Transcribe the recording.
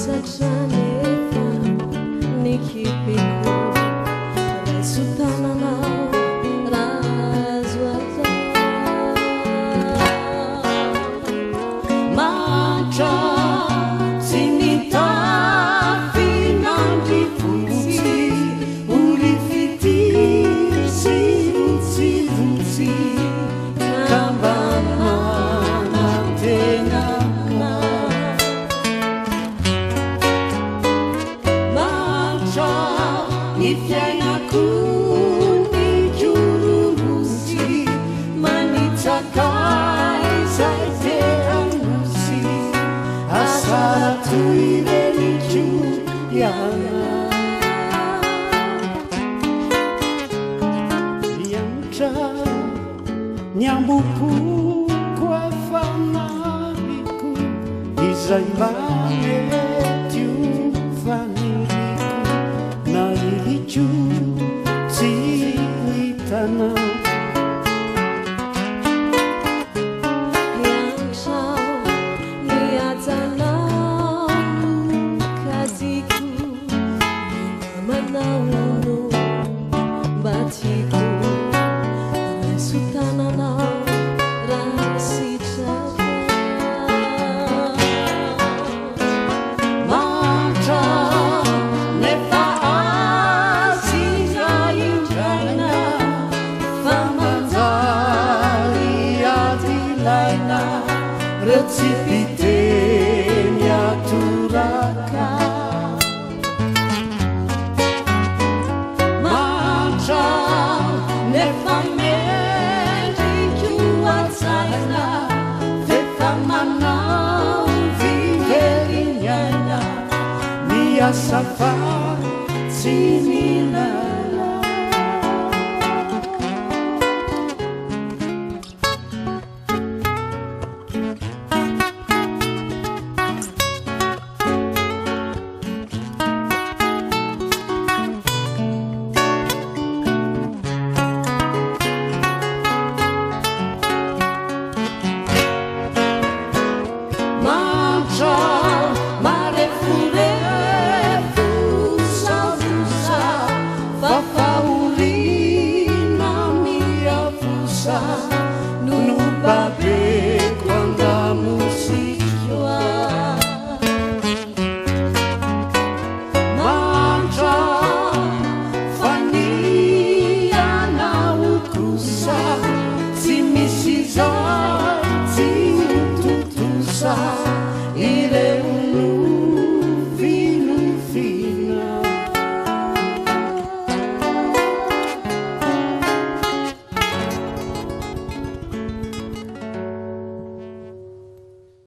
Sajanefa nikipiku Resultanana razwata Macha sinita finandi funzi Ulifiti si Kambana tena Ifyainaku nijururusi manitakai saite anusi asaratu irelicu yana Yamcha nyambuku kwa famariku Izaimane tiufaniku na ilicu silitana yang sah lihatana kasihku menaunu batiku resultanana rasi Recipitenya turaka Macam nefamenti kuat sana Tefamana viverinyana Nia safa sinina Nunu babe quando a musica mangia fania na ukusa si misisa si tutusa